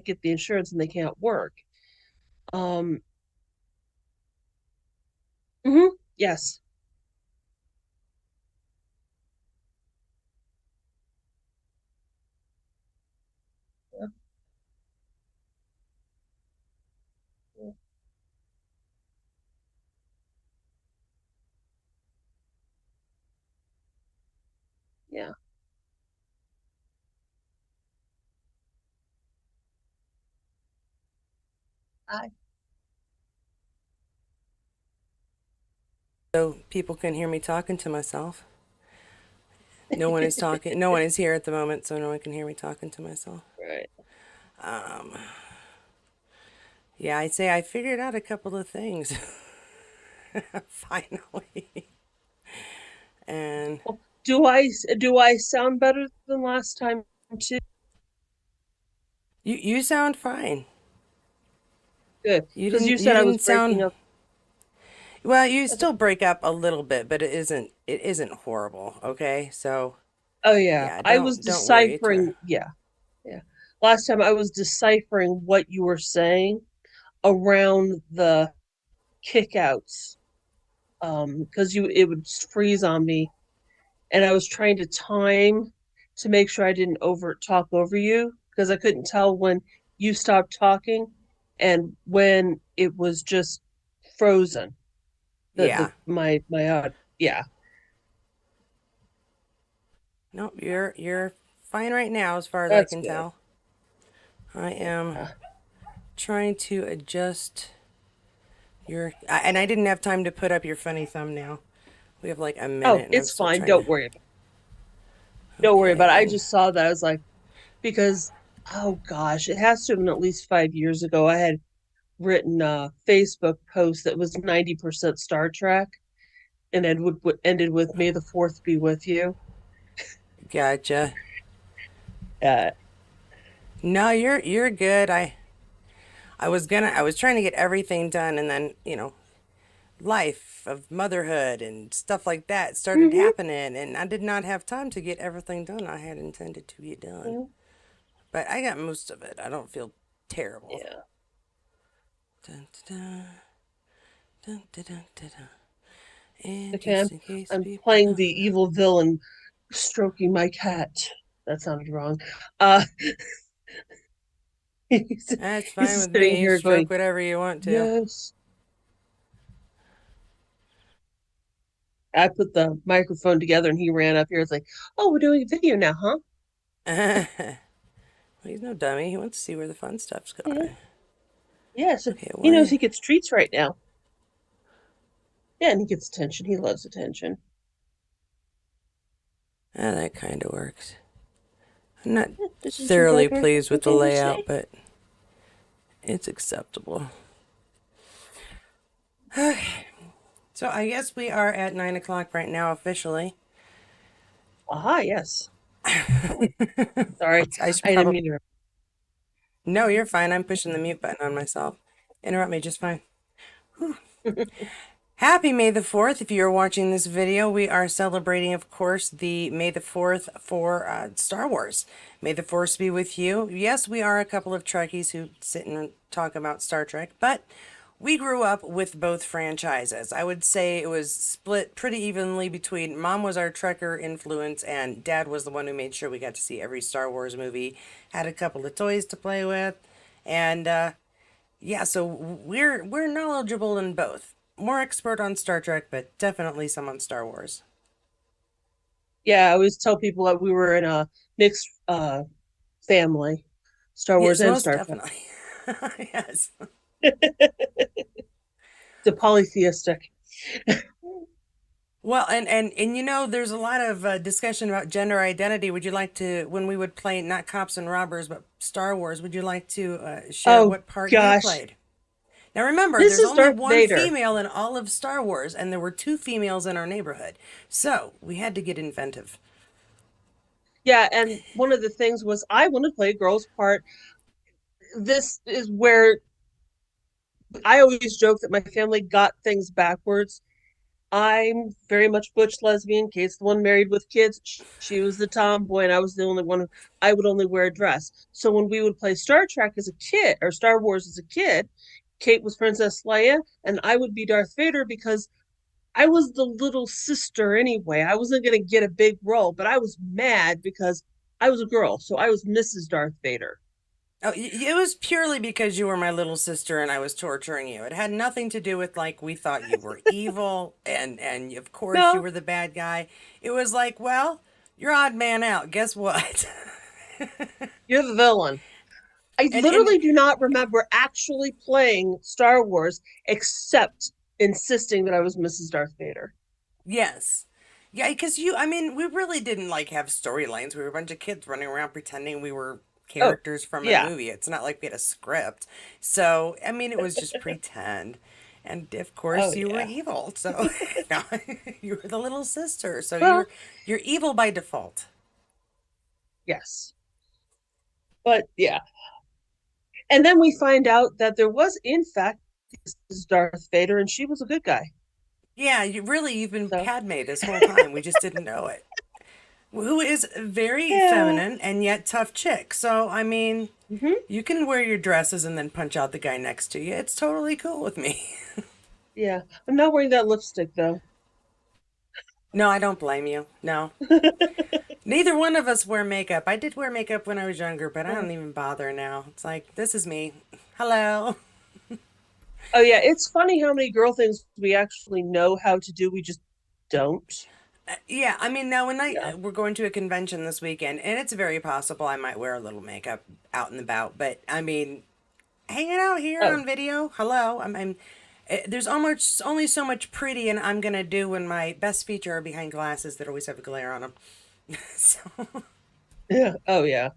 get the insurance and they can't work. Um, yes. Yeah. Yeah. I So people can hear me talking to myself. No one is talking. No one is here at the moment, so no one can hear me talking to myself. right. Um, yeah, I'd say I figured out a couple of things finally. And Well, do I sound better than last time too? you sound fine. Good, You because you didn't said you I was didn't breaking sound up. well. You still break up a little bit, but it isn't horrible. Okay, so Oh yeah, yeah, I was don't worry. deciphering. Yeah, yeah. Last time I was deciphering what you were saying around the kickouts, because you it would freeze on me, and I was trying to time to make sure I didn't over talk over you because I couldn't tell when you stopped talking and when it was just frozen. The Yeah. my yeah, Nope, you're fine right now as far as I that's can good. tell. I am Yeah. trying to adjust and I didn't have time to put up your funny thumbnail. We have like a Oh, minute and I'm it's still fine. trying to. Don't worry Okay, about it. I and just saw that. I was like, because oh gosh, it has to have been at least 5 years ago. I had written a Facebook post that was 90% Star Trek, and it would ended with "May the Fourth be with you." gotcha. Uh, No, you're good. I was trying to get everything done and then, life of motherhood and stuff like that started mhm, happening and I did not have time to get everything done I had intended to get done. mhm, But I got most of it. I don't feel terrible. yeah. Dun, dun, dun, dun, dun, dun, dun, dun. And Okay, just in case I'm people playing don't the know. evil villain, stroking my cat. That sounded wrong. Uh, he's, That's he's fine with sitting me. You here stroke going, whatever you want to. "Yes." I put the microphone together, and he ran up here. It's like, "Oh, we're doing a video now, huh?" Well, he's no dummy. He wants to see where the fun stuff's Yeah. going. Yeah, so Okay, he knows what? he gets treats right now. Yeah, and he gets attention. He loves attention. That kind of works. I'm not Yeah, this is your thoroughly diaper. pleased with the Okay, you layout, stay. but it's acceptable. So I guess we are at 9 o'clock right now officially. Aha, yes. Sorry, I should I didn't probably. mean to. No, you're fine. I'm pushing the mute button on myself. Interrupt me just fine. Happy May the 4th. If you're watching this video, we are celebrating, of course, the May the 4th for Star Wars. May the Force be with you. Yes, we are a couple of Trekkies who sit and talk about Star Trek, but we grew up with both franchises. I would say it was split pretty evenly between mom was our Trekker influence and dad was the one who made sure we got to see every Star Wars movie, had a couple of toys to play with, and yeah, so we're knowledgeable in both. More expert on Star Trek, but definitely some on Star Wars. Yeah, I always tell people that we were in a mixed family, Star Wars Yes, and most Star Trek. definitely. Yes. The polytheistic. Well, and there's a lot of discussion about gender identity. Would you like to, when we would play not cops and robbers, but Star Wars, would you like to share Oh what part you gosh, played? Now remember, this there's is only Darth one Vader. female in all of Star Wars, and there were two females in our neighborhood. So we had to get inventive. Yeah, and one of the things was I want to play a girl's part. This is where I always joke that my family got things backwards. I'm very much butch lesbian. Kate's the one married with kids. She was the tomboy, and I was the only one. I would only wear a dress. So when we would play Star Trek as a kid, or Star Wars as a kid, Kate was Princess Leia, and I would be Darth Vader because I was the little sister anyway. I wasn't going to get a big role, but I was mad because I was a girl, so I was Mrs. Darth Vader. Oh, it was purely because you were my little sister and I was torturing you. It had nothing to do with like we thought you were evil and of course you No, were the bad guy. It was like, well, you're odd man out. Guess what? you're the villain. I And literally do not remember actually playing Star Wars except insisting that I was Mrs. Darth Vader. yes. Yeah, because I mean, we really didn't like have storylines. We were a bunch of kids running around pretending we were Oh, characters from a yeah. movie. It's not like we had a script. So, I mean, it was just pretend. And of Oh, course, you were yeah. evil. So, you were the little sister. So Well, you're evil by default. yes. But yeah. And then we find out that there was, in fact, Mrs. Darth Vader, and she was a good guy. Yeah, you've been So, Padme this whole time. We just didn't know it. Who is very yeah. feminine and yet tough chick. So, I mean, Hmm. you can wear your dresses and then punch out the guy next to you. It's totally cool with me. Yeah. I'm not wearing that lipstick, though. No, I don't blame you. No. Neither one of us wear makeup. I did wear makeup when I was younger, but I don't even bother now. It's like, this is me. Hello. Oh, yeah. It's funny how many girl things we actually know how to do. We just don't. Yeah, I mean, now when Yeah. we're going to a convention this weekend, and it's very possible I might wear a little makeup out and about, but I mean, hanging out here Oh, on video, hello. There's almost only so much pretty and I'm gonna do when my best feature are behind glasses that always have a glare on them. So, yeah. Oh, yeah.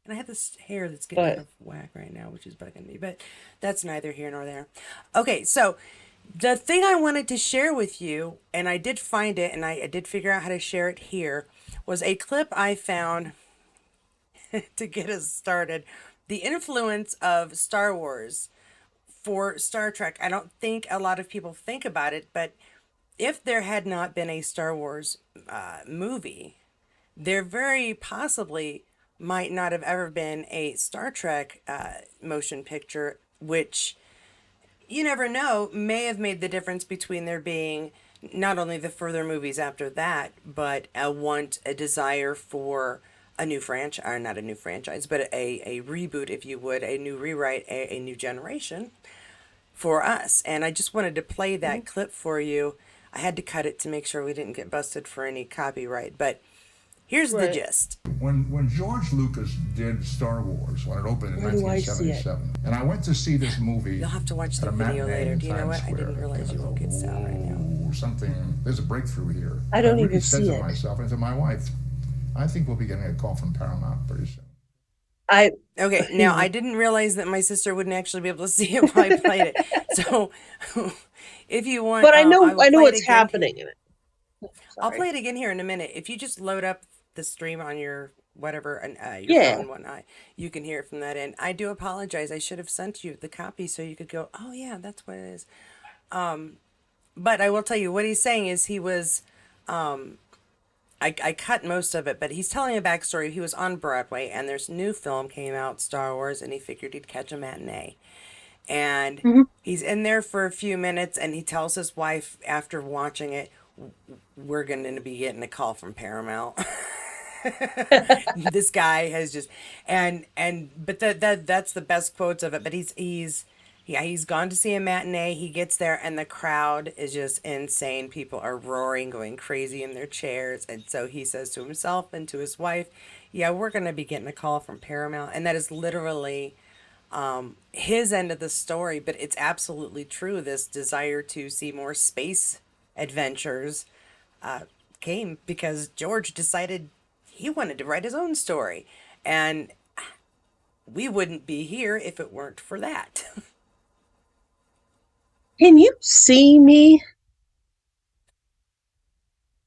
and I have this hair that's getting out But of whack right now, which is bugging me, but that's neither here nor there. Okay, so the thing I wanted to share with you, and I did find it, and I did figure out how to share it here, was a clip I found to get us started. The influence of Star Wars for Star Trek. I don't think a lot of people think about it, but if there had not been a Star Wars movie, there very possibly might not have ever been a Star Trek motion picture, which you never know may have made the difference between there being not only the further movies after that, but a desire for a new franchise, or not a new franchise, but a reboot, if you would, a new rewrite, a new generation for us. And I just wanted to play mhm. that clip for you. I had to cut it to make sure we didn't get busted for any copyright, but here's the Right. gist. When George Lucas did Star Wars, when it opened in Where do I see it? 1977, and I went to see this movie You'll have to watch at the a video matinee later. in Do you know Times what? I didn't Square, realize and you I won't get sound right now. thought, oh, something, there's a breakthrough here. I And I don't really even said see to it. myself and to my wife, I think we'll be getting a call from Paramount pretty soon. I, Okay, now I didn't realize that my sister wouldn't actually be able to see it while I played it. So if you want, but I will I know play it what's again. happening in it. I'll play Sorry. it again here in a minute. If you just load up the stream on your whatever, and your phone Yeah. and whatnot, you can hear it from that end. I do apologize. I should have sent you the copy so you could go, oh yeah, that's what it is. But I will tell you what he's saying is he was. I cut most of it, but he's telling a backstory. He was on Broadway, and there's a new film came out, Star Wars, and he figured he'd catch a matinee. And Hmm. he's in there for a few minutes, and he tells his wife after watching it, "We're going to be getting a call from Paramount." This guy has just but that's the best quotes of it. But he's yeah, he's gone to see a matinee. He gets there and the crowd is just insane. People are roaring, going crazy in their chairs. And so he says to himself and to his wife, yeah, we're going to be getting a call from Paramount. And that is literally his end of the story, but it's absolutely true. This desire to see more space adventures came because George decided he wanted to write his own story. And we wouldn't be here if it weren't for that. Can you see me?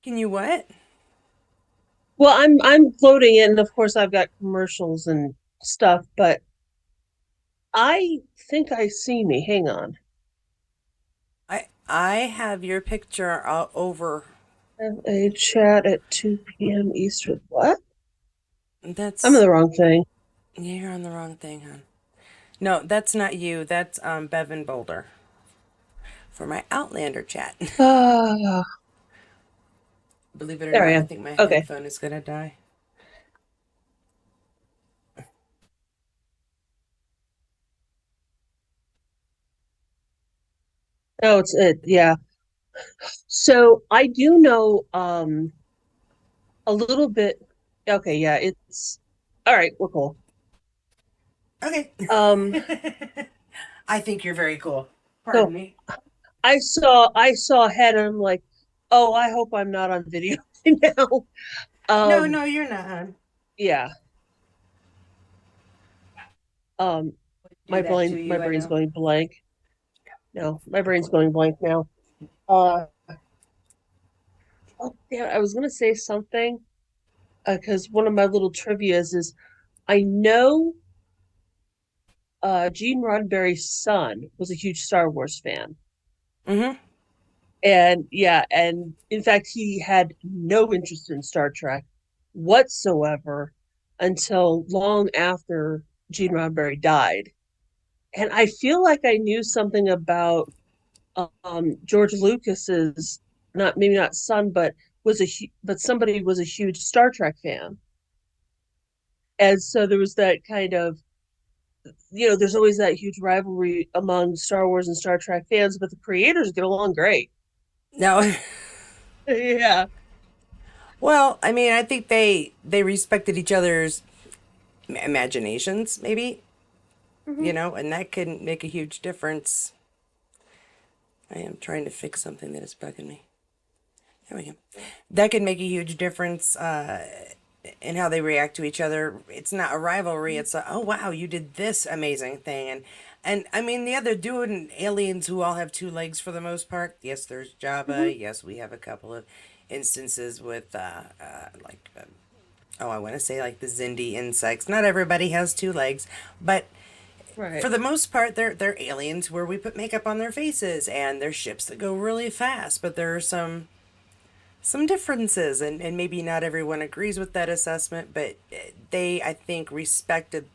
Can you what? Well, I'm floating in, and of course I've got commercials and stuff, but I think I see me. Hang on. I have your picture over. Have a chat at 2 p.m. Eastern. What? I'm in That's the wrong thing. You're on the wrong thing, hon. No, that's not you. That's Bevan Boulder for my Outlander chat. Ah, Believe it or there I not, I am. think my Okay. headphone is gonna die. Oh, it's it. Yeah. So I do know a little bit. Okay, yeah, it's all right, we're cool. Okay. Um, I think you're very cool. Pardon so me. I saw ahead and I'm like, oh, I hope I'm not on video now. No, Um, no, you're not, hon. yeah. Um, Do that to my you, I brain's know. going blank. No, my brain's going blank now. Uh, oh, damn, I was gonna say something because one of my little trivias is I know Gene Roddenberry's son was a huge Star Wars fan. Mm-hmm. And yeah, and in fact, he had no interest in Star Trek whatsoever until long after Gene Roddenberry died. And I feel like I knew something about George Lucas's, not maybe not son, but but somebody was a huge Star Trek fan. And so there was that kind of, there's always that huge rivalry among Star Wars and Star Trek fans, but the creators get along great. No. Yeah. Well, I mean, I think they respected each other's imaginations, maybe, Hmm. and that can make a huge difference. I am trying to fix something that is bugging me. There we go. That can make a huge difference in how they react to each other. It's not a rivalry. It's a, oh wow, you did this amazing thing, and I mean the other dude and aliens who all have two legs for the most part. Yes, there's Hmm. Jabba. Yes, we have a couple of instances with like oh, I want to say like the Zindi insects. Not everybody has two legs, but Right. for the most part, they're aliens where we put makeup on their faces and they're ships that go really fast. But there are some differences, and maybe not everyone agrees with that assessment, but they, I think, respected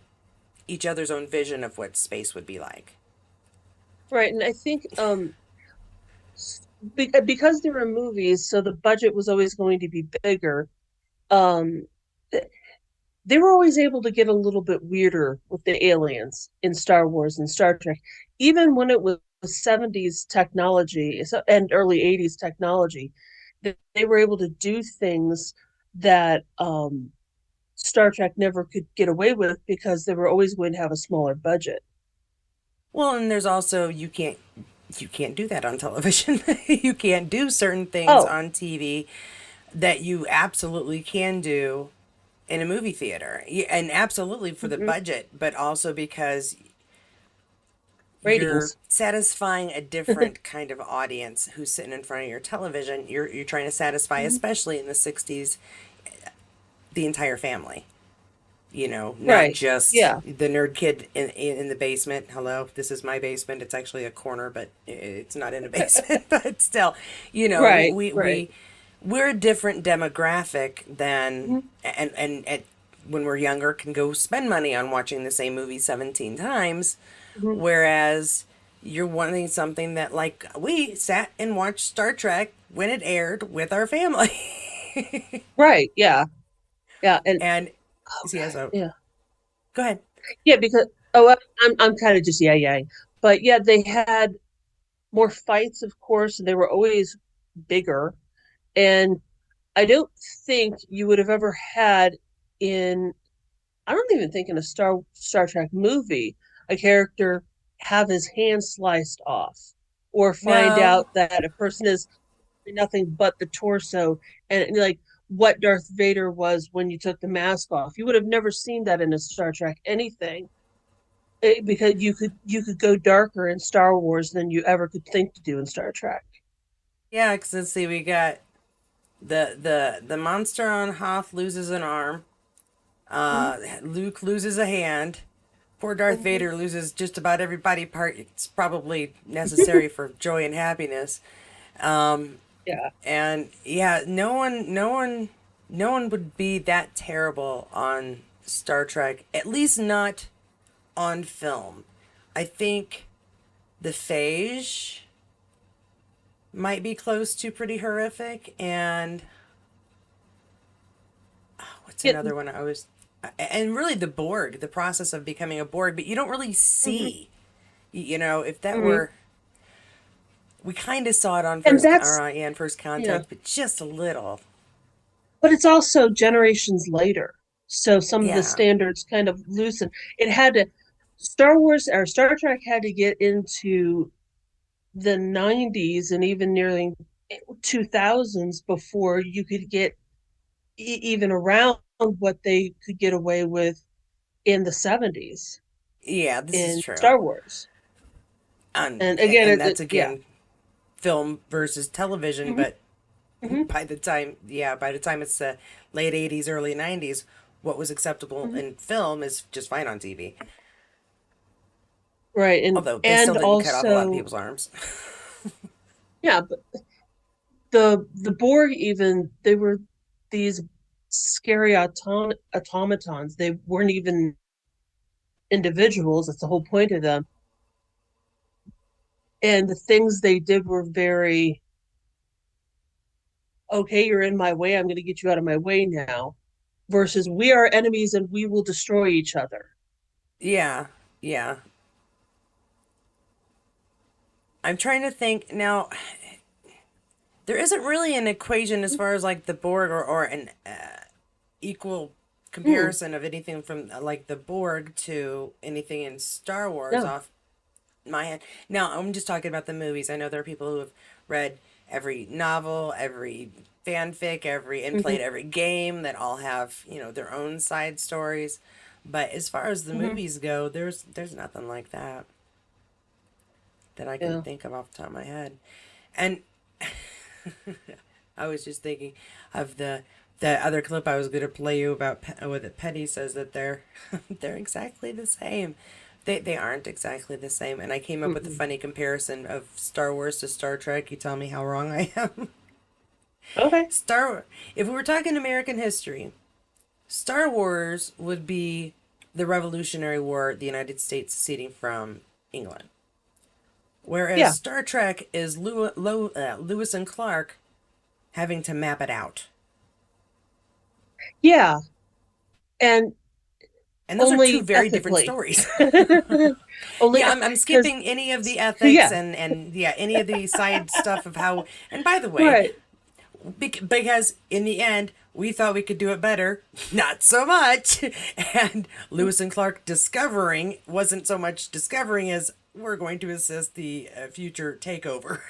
each other's own vision of what space would be like. Right. And I think because they were movies, so the budget was always going to be bigger. Um, they were always able to get a little bit weirder with the aliens in Star Wars and Star Trek, even when it was 70s technology and early 80s technology. They were able to do things that Star Trek never could get away with because they were always going to have a smaller budget. Well, and there's also you can't do that on television. You can't do certain things Oh, on TV that you absolutely can do in a movie theater. And absolutely for the mhm. budget, but also because you're Ratings. satisfying a different kind of audience who's sitting in front of your television. You're trying to satisfy, Mhm. especially in the 60s, the entire family. Not Right. just Yeah. the nerd kid in the basement. Hello, this is my basement. It's actually a corner, but it's not in a basement. But still, Right. Right. we're a different demographic than Mhm. and when we're younger can go spend money on watching the same movie 17 times, Mhm. whereas you're wanting something that like we sat and watched Star Trek when it aired with our family. Right. Yeah. Yeah. And And oh yeah, god. so Yeah. go ahead. Yeah. Because I'm kind of just yeah, but yeah, they had more fights, of course, and they were always bigger. And I don't think you would have ever had in I don't even think in a Star Trek movie a character have his hand sliced off or find No. out that a person is nothing but the torso and like what Darth Vader was when you took the mask off. You would have never seen that in a Star Trek anything. Because you could go darker in Star Wars than you ever could think to do in Star Trek. Yeah, because let's see, we got the monster on Hoth loses an arm. Mhm. Luke loses a hand. Poor Darth Mhm. Vader loses just about every body part. It's probably necessary for joy and happiness. Um, Yeah. and yeah, no one would be that terrible on Star Trek. At least not on film. I think the Phage might be close to pretty horrific, and what's It, another one I was, and really the Borg, the process of becoming a Borg, but you don't really mhm, see, you know, if that mhm. were, we kind of saw it on And first, that's, yeah, in First yeah. Contact, but just a little. But it's also generations later. So some of the Yeah, standards kind of loosen. It had to, Star Wars or Star Trek had to get into the 90s and even nearly 2000s before you could get even around what they could get away with in the 70s yeah, this is in true. Star Wars. And again, And that's yeah. again film versus television, Hmm. but Hmm. by the time it's the late 80s, early 90s, what was acceptable Hmm. in film is just fine on TV. Right. Although they still And didn't cut off a lot of also, people's arms. yeah, but the Borg, even they were these scary automatons. They weren't even individuals. That's the whole point of them. And the things they did were very, okay, you're in my way. I'm going to get you out of my way now. Versus, we are enemies and we will destroy each other. Yeah, yeah. I'm trying to think now. There isn't really an equation as far as like the Borg or an equal Mm, comparison of anything from like the Borg to anything in Star Wars no. off my head. Now, I'm just talking about the movies. I know there are people who have read every novel, every fanfic, and Hmm. played every game that all have, you know, their own side stories. But as far as the Hmm. movies go, there's nothing like that that I can Yeah. think of off the top of my head. And I was just thinking of the other clip I was going to play you about what Petty says that they're they're exactly the same. They aren't exactly the same, and I came up with a Mm-mm. funny comparison of Star Wars to Star Trek. You tell me how wrong I am. Okay. Star If we were talking American history, Star Wars would be the Revolutionary War, the United States seceding from England. Whereas Yeah. Star Trek is Lewis and Clark having to map it out. Yeah. And And those are two only very different ethically. stories. Only Yeah, I'm because, skipping any of the ethics yeah. and yeah, any of the side stuff of how. And by the way, Right. because in the end, we thought we could do it better. Not so much. And Lewis and Clark discovering wasn't so much discovering as we're going to assist the future takeover.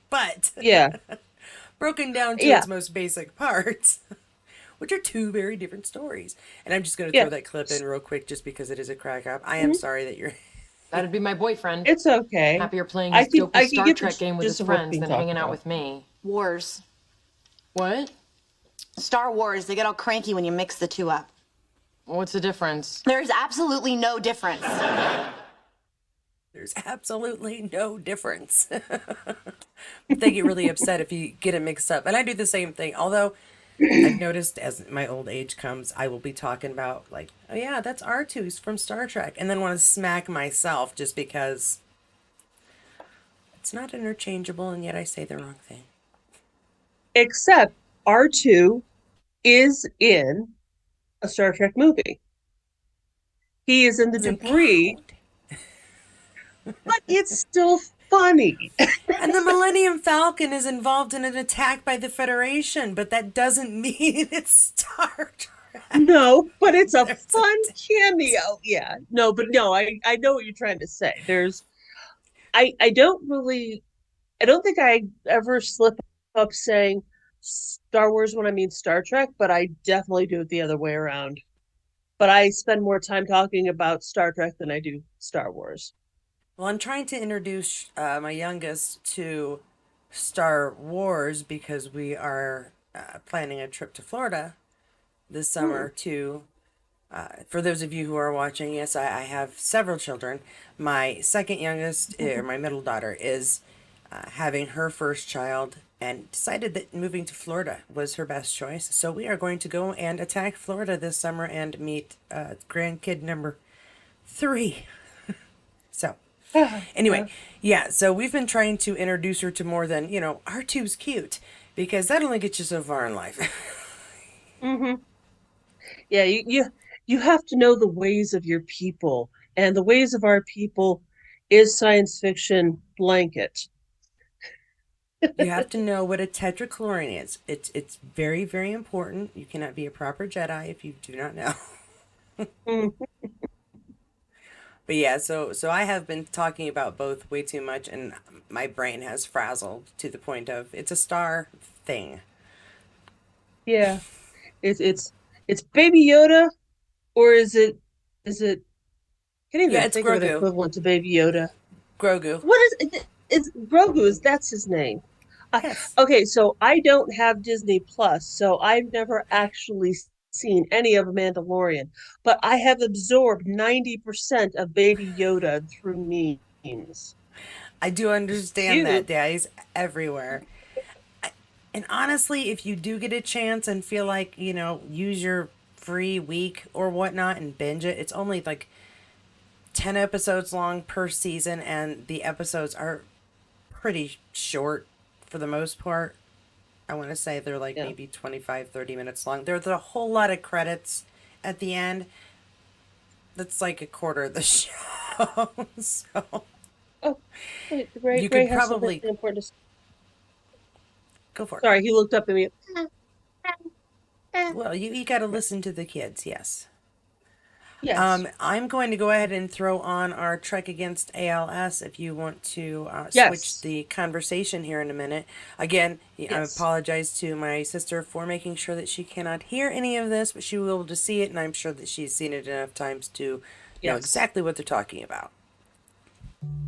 But Yeah. broken down to Yeah. its most basic parts, which are two very different stories. And I'm just going to Yeah. throw that clip in real quick just because it is a crack up. I am Mhm. sorry that you're. That'd be my boyfriend. It's okay. Happier playing his dopey I could Star get the Trek game with his gist of what's friends being than talked hanging out about. with me. Wars. What? Star Wars, they get all cranky when you mix the two up. What's the difference? There's absolutely no difference. There's absolutely no difference. They get really upset if you get it mixed up. And I do the same thing. Although I've noticed as my old age comes, I will be talking about, like, oh yeah, that's R2 from Star Trek. And then want to smack myself just because it's not interchangeable and yet I say the wrong thing. Except R2 is in a Star Trek movie. He is in the Doesn't debris, count. but it's still funny. And the Millennium Falcon is involved in an attack by the Federation, but that doesn't mean it's Star Trek. No, but it's a There's a fun cameo. Yeah. No, but no, I know what you're trying to say. I don't really, I don't think I ever slip up saying Star Wars when I mean Star Trek, but I definitely do it the other way around. But I spend more time talking about Star Trek than I do Star Wars. Well, I'm trying to introduce my youngest to Star Wars because we are planning a trip to Florida this Hmm. summer to For those of you who are watching, yes, I have several children. My second youngest, or my middle daughter, is having her first child and decided that moving to Florida was her best choice. So we are going to go and attack Florida this summer and meet grandkid number 3. So anyway, yeah, so we've been trying to introduce her to more than, R2's cute, because that only gets you so far in life. Hmm. Yeah, you have to know the ways of your people, and the ways of our people is science fiction blanket. You have to know what a tetrachlorine is. It's very, very important. You cannot be a proper Jedi if you do not know. Mm, But yeah, so I have been talking about both way too much, and my brain has frazzled to the point of it's a star thing. yeah, it's Baby Yoda, or is it? Can't Yeah, even it's think of an Grogu. equivalent to Baby Yoda. Grogu. What is it? It's Grogu. Is that's his name? I, Yes. okay, so I don't have Disney Plus, so I've never actually seen any of Mandalorian, but I have absorbed 90% of Baby Yoda through memes. I do understand that. Cute. Yeah, he's everywhere. And honestly, if you do get a chance and feel like, use your free week or whatnot and binge it, it's only like 10 episodes long per season, and the episodes are pretty short for the most part. I want to say they're like Yeah. maybe 25, 30 minutes long. There's a whole lot of credits at the end. That's like a quarter of the show. So Oh, wait, Ray, you Ray could has something probably important to say. go for it. Sorry, he looked up at me. Well, you got to listen to the kids, yes. Yes. I'm going to go ahead and throw on our Trek Against ALS if you want to switch Yes. the conversation here in a minute. Again, I Yes. apologize to my sister for making sure that she cannot hear any of this, but she will be able to see it, and I'm sure that she's seen it enough times to know Yes. exactly what they're talking about.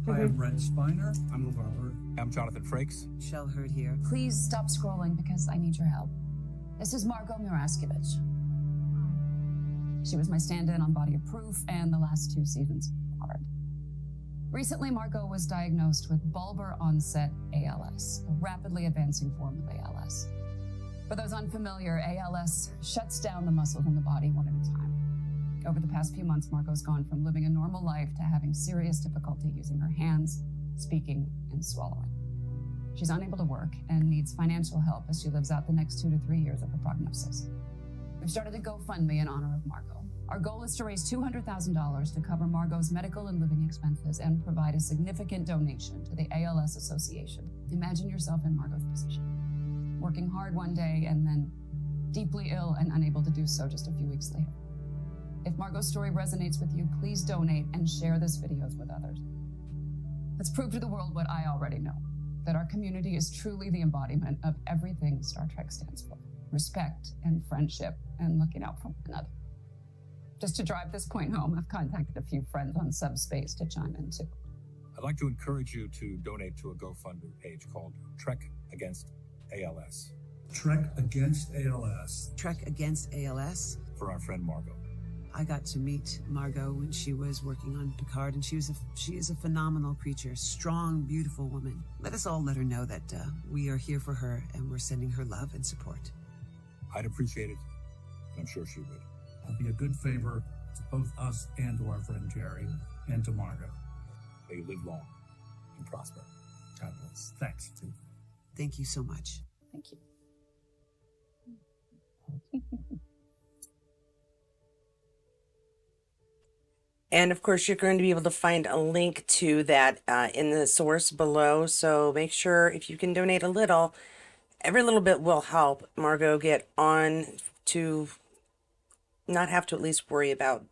Hi, I'm Brent Spiner. I'm LeVar. I'm Jonathan Frakes. Shell Hurd here. Please stop scrolling because I need your help. This is Margot Muraskevich. She was my stand-in on Body of Proof and the last 2 seasons of Hard. Recently, Margot was diagnosed with bulbar onset ALS, a rapidly advancing form of ALS. For those unfamiliar, ALS shuts down the muscles in the body one at a time. Over the past few months, Margot's gone from living a normal life to having serious difficulty using her hands, speaking, and swallowing. She's unable to work and needs financial help as she lives out the next 2 to 3 years of her prognosis. We've started a Go Fund Me in honor of Margot. Our goal is to raise $200,000 to cover Margot's medical and living expenses and provide a significant donation to the ALS Association. Imagine yourself in Margot's position, working hard one day and then deeply ill and unable to do so just a few weeks later. If Margot's story resonates with you, please donate and share this video with others. Let's prove to the world what I already know, that our community is truly the embodiment of everything Star Trek stands for: respect and friendship and looking out for one another. Just to drive this point home, I've contacted a few friends on Subspace to chime in too. I'd like to encourage you to donate to a GoFundMe page called Trek Against ALS Trek Against ALS. Trek Against ALS. for our friend Margot. I got to meet Margot when she was working on Picard, and she is a phenomenal creature, strong, beautiful woman. Let us all let her know that we are here for her and we're sending her love and support. I'd appreciate it, and I'm sure she would. It'll be a good favor to both us and to our friend Jerry and to Margot. May you live long and prosper. God bless. Thanks. Thank you so much. Thank you. And of course, you're going to be able to find a link to that in the source below. So make sure if you can donate a little, every little bit will help Margot get on to not have to at least worry about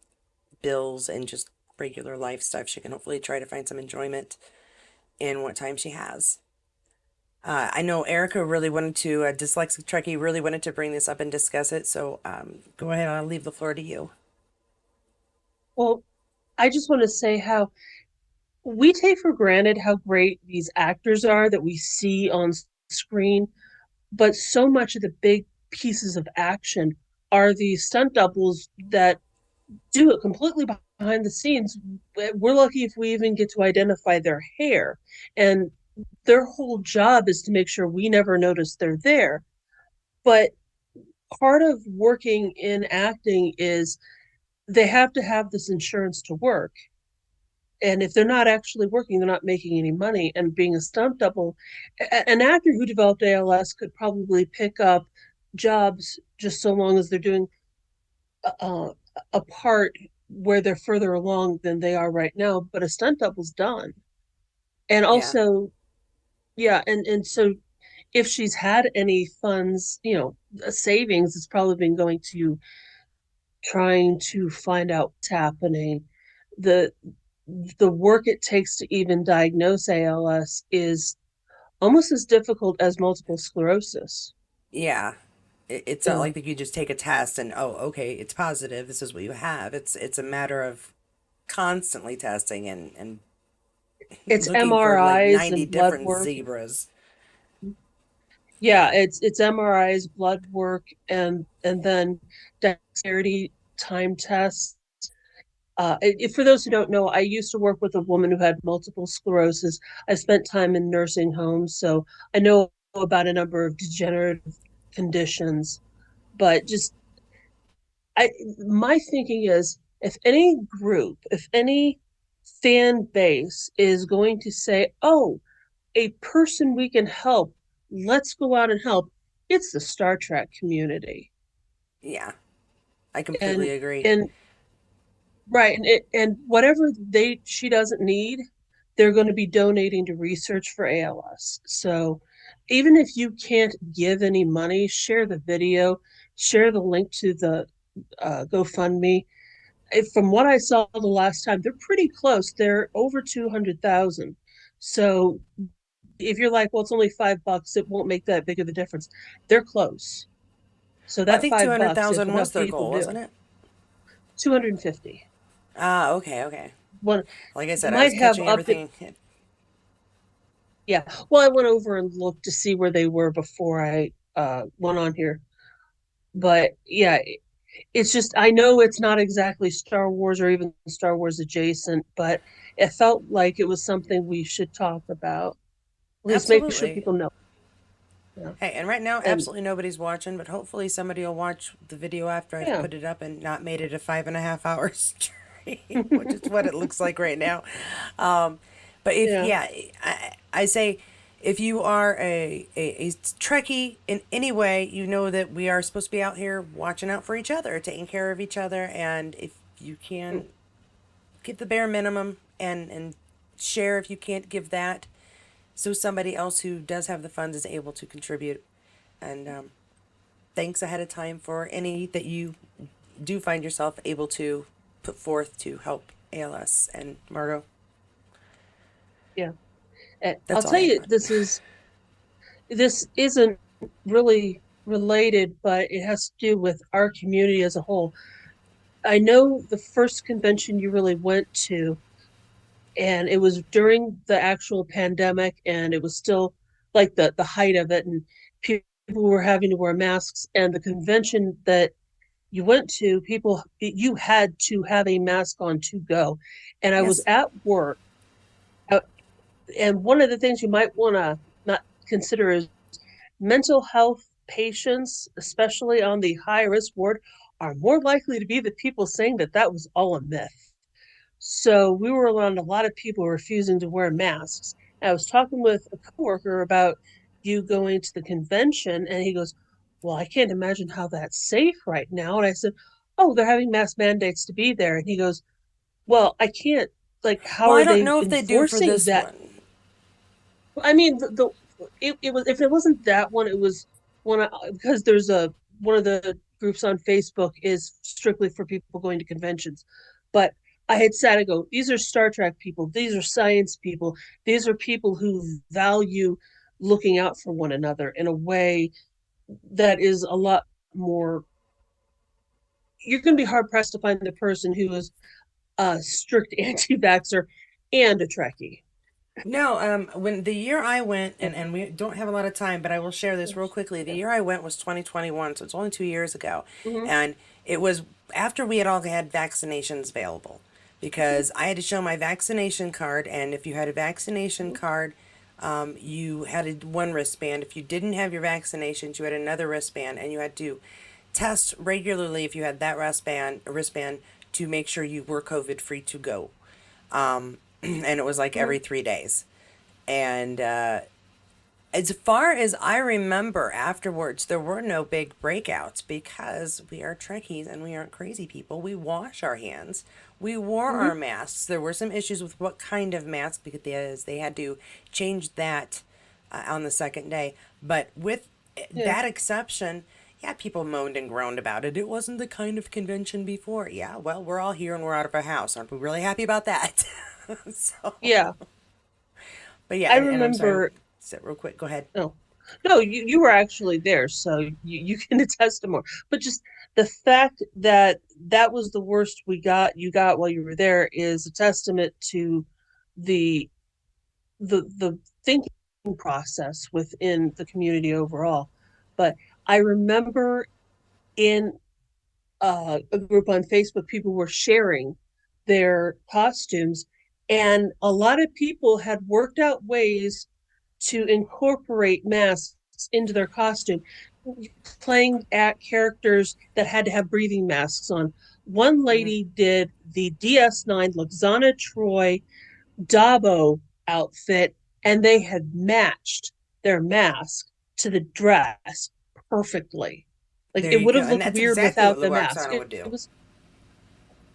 bills and just regular life stuff. She can hopefully try to find some enjoyment in what time she has. I know Erica really wanted to, Dyslexic Trekkie really wanted to bring this up and discuss it. So go ahead, I'll leave the floor to you. Well, I just want to say how we take for granted how great these actors are that we see on screen, but so much of the big pieces of action are the stunt doubles that do it completely behind the scenes. We're lucky if we even get to identify their hair. And their whole job is to make sure we never notice they're there. But part of working in acting is they have to have this insurance to work. And if they're not actually working, they're not making any money. And being a stunt double, an actor who developed ALS could probably pick up jobs just so long as they're doing uh, a part where they're further along than they are right now. But a stunt double's done. And Yeah. also, yeah, and so if she's had any funds, savings, it's probably been going to trying to find out what's happening. The the work it takes to even diagnose ALS is almost as difficult as multiple sclerosis. Yeah. It's not Yeah. like that you just take a test and, oh, okay, it's positive. This is what you have. It's a matter of constantly testing and It's looking for like MRIs 90 and blood different work. zebras. Yeah, Yeah. it's MRIs, blood work, and then dexterity time tests. For those who don't know, I used to work with a woman who had multiple sclerosis. I spent time in nursing homes, so I know about a number of degenerative conditions. But just I my thinking is, if any group, if any fan base is going to say, "Oh, a person we can help, let's go out and help," it's the Star Trek community. Yeah. I completely And agree. and right, and whatever they she doesn't need, they're going to be donating to research for ALS. So even if you can't give any money, share the video, share the link to the GoFundMe. From what I saw the last time, they're pretty close. They're over 200,000. So if you're like, well, it's only $5, it won't make that big of a difference. They're close. So Well, I that think $5, if 200,000 was enough their people goal, do, wasn't it? 250. Ah, okay, okay. One Like I they said, I was might have catching upped it. everything. Yeah. Well, I went over and looked to see where they were before I went on here. But yeah, it's just I know it's not exactly Star Wars or even Star Wars adjacent, but it felt like it was something we should talk about. At least make sure Absolutely. people know. Yeah. Hey, and right now, And absolutely nobody's watching, but hopefully somebody will watch the video after I've yeah. put it up and not made it a 5.5 hour stream, which is what it looks like right now. Um, but if, Yeah. yeah, I say if you are a Trekkie in any way, you know that we are supposed to be out here watching out for each other, taking care of each other, and if you can give the bare minimum and share if you can't give that, so somebody else who does have the funds is able to contribute. And thanks ahead of time for any that you do find yourself able to put forth to help ALS and Margot. Yeah. And I'll That's all I tell had. you, this isn't really related, but it has to do with our community as a whole. I know the first convention you really went to, and it was during the actual pandemic, and it was still like the height of it, and people were having to wear masks. And the convention that you went to, you had to have a mask on to go. And I was Yes. at work, uh, and one of the things you might want to not consider is mental health patients, especially on the high risk ward, are more likely to be the people saying that that was all a myth. So we were around a lot of people refusing to wear masks. I was talking with a coworker about you going to the convention, and he goes, "Well, I can't imagine how that's safe right now." And I said, "Oh, they're having mask mandates to be there." And he goes, "Well, I can't, like, how Well, I are don't they know if they do for enforcing this that?" one. I mean, it was, if it wasn't that one, it was because there's a one of the groups on Facebook is strictly for people going to conventions. But I had said, I go, these are Star Trek people, these are science people, these are people who value looking out for one another in a way that is a lot more. You're going to be hard pressed to find the person who is a strict anti-vaxxer and a Trekkie. No, when the year I went, Yeah. and we don't have a lot of time, but I will share this real quickly. The Yeah. year I went was 2021, so it's only 2 years ago. Mm-hmm. And it was after we had all had vaccinations available, because I had to show my vaccination card, and if you had a vaccination card, you had one wristband. If you didn't have your vaccinations, you had another wristband, and you had to test regularly if you had that wristband to make sure you were COVID free to go. And it was like every 3 days. And as far as I remember afterwards, there were no big breakouts because we are Trekkies and we aren't crazy people. We wash our hands. We wore our masks. There were some issues with what kind of mask because they had to change that on the second day. But with that exception, yeah, people moaned and groaned about it. It wasn't the kind of convention before. Yeah, well, we're all here and we're out of our house. Aren't we really happy about that? So, Yeah, but yeah, I and I'm sorry. remember. Sit real quick. Go ahead. No, no, you were actually there, so you can attest to more. But just the fact that that was the worst you got while you were there is a testament to the the thinking process within the community overall. But I remember in a group on Facebook, people were sharing their costumes, and a lot of people had worked out ways to incorporate masks into their costume, playing at characters that had to have breathing masks on. One lady did the DS9 Luxana Troy Dabo outfit, and they had matched their mask to the dress perfectly. Like There it you would go. have And looked that's weird exactly what without the mask. Luxana would do. It was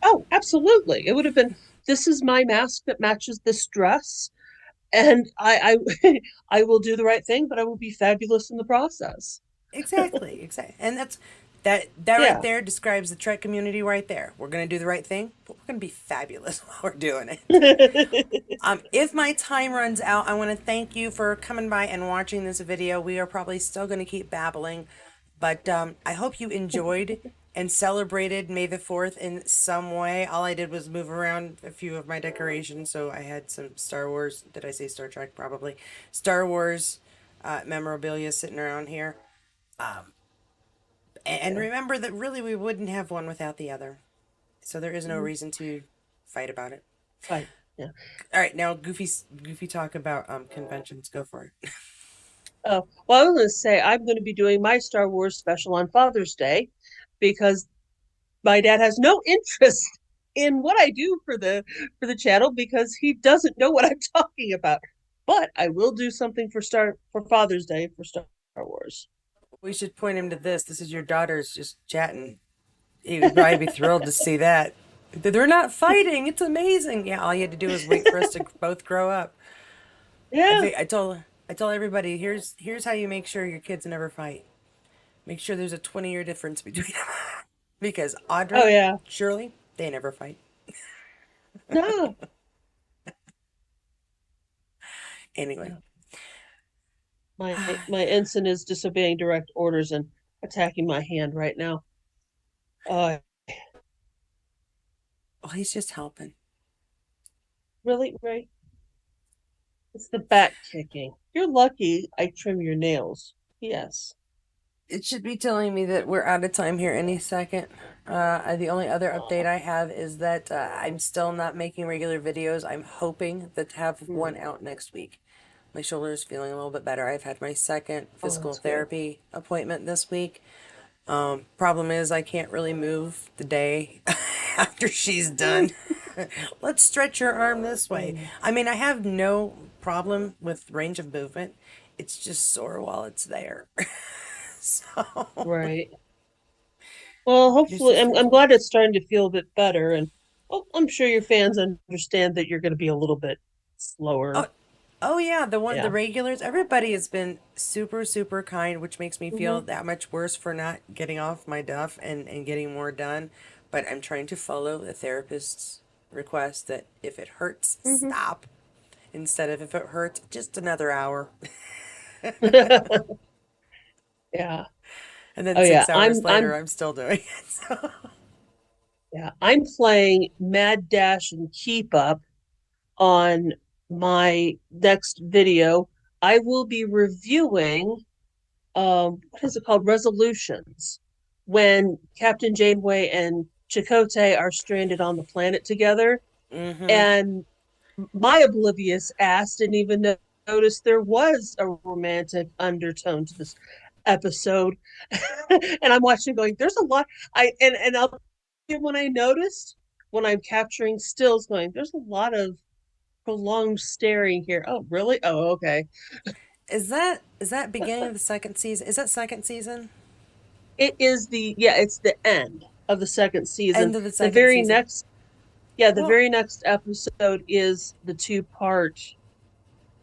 oh, absolutely. It would have been this is my mask that matches this dress, and I will do the right thing, but I will be fabulous in the process. Exactly, exactly. And that right Yeah. there describes the Trek community right there. We're gonna do the right thing, but we're gonna be fabulous while we're doing it. If my time runs out, I want to thank you for coming by and watching this video. We are probably still going to keep babbling, but I hope you enjoyed and celebrated May the 4th in some way. All I did was move around a few of my decorations, so I had some Star Wars, did I say Star Trek? Probably. Star Wars memorabilia sitting around here. And remember that really we wouldn't have one without the other. So there is no reason to fight about it. Right. Yeah. All right, now goofy talk about conventions. Go for it. Oh, well, I was going to say I'm going to be doing my Star Wars special on Father's Day because my dad has no interest in what I do for the channel because he doesn't know what I'm talking about. But I will do something for Father's Day for Star Wars. We should point him to this. This is your daughters just chatting. He would probably be thrilled to see that. They're not fighting. It's amazing. Yeah, all you had to do was wait for us to both grow up. Yeah. I told everybody, here's how you make sure your kids never fight. Make sure there's a 20-year difference between them. Because Audrey, Oh yeah. Shirley, they never fight. No. Anyway. My ensign is disobeying direct orders and attacking my hand right now. Uh, Well, he's just helping. really, Ray? It's the back kicking. You're lucky I trim your nails. Yes. It should be telling me that we're out of time here any second. The only other update I have is that I'm still not making regular videos. I'm hoping that to have one out next week. My shoulder is feeling a little bit better. I've had my second physical therapy appointment this week. Problem is I can't really move the day after she's done. Let's stretch your arm this way. I mean, I have no problem with range of movement. It's just sore while it's there. So Right. Well, hopefully, I'm glad it's starting to feel a bit better, and I'm sure your fans understand that you're going to be a little bit slower. Oh yeah, the Yeah. regulars, everybody has been super, super kind, which makes me feel that much worse for not getting off my duff and getting more done. But I'm trying to follow the therapist's request that if it hurts, stop. Instead of if it hurts, just another hour. Yeah. And then Oh yeah. 6 hours later, I'm still doing it. So. Yeah. I'm playing Mad Dash and Keep Up on my next video. I will be reviewing what is it called? Resolutions. When Captain Janeway and Chakotay are stranded on the planet together. Mm-hmm. And my oblivious ass didn't even notice there was a romantic undertone to this episode. And I'm watching going, there's a lot. And I'll when I noticed when I'm capturing stills going, there's a lot of prolonged staring here. Oh, really? Oh, okay. Is that beginning of the second season? Is that second season? It is it's the end of the second season. End of the The second very season. next Yeah, the Well, very next episode is the two-part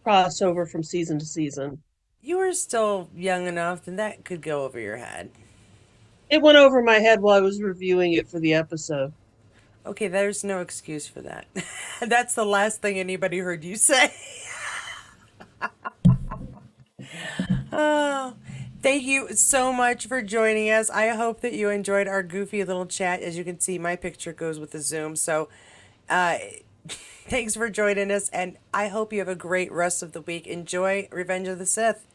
crossover from season to season. you were still young enough that that could go over your head. It went over my head while I was reviewing it for the episode. Okay, there's no excuse for that. That's the last thing anybody heard you say. Oh, thank you so much for joining us. I hope that you enjoyed our goofy little chat. As you can see, my picture goes with the Zoom. So, thanks for joining us, and I hope you have a great rest of the week. Enjoy Revenge of the Sith.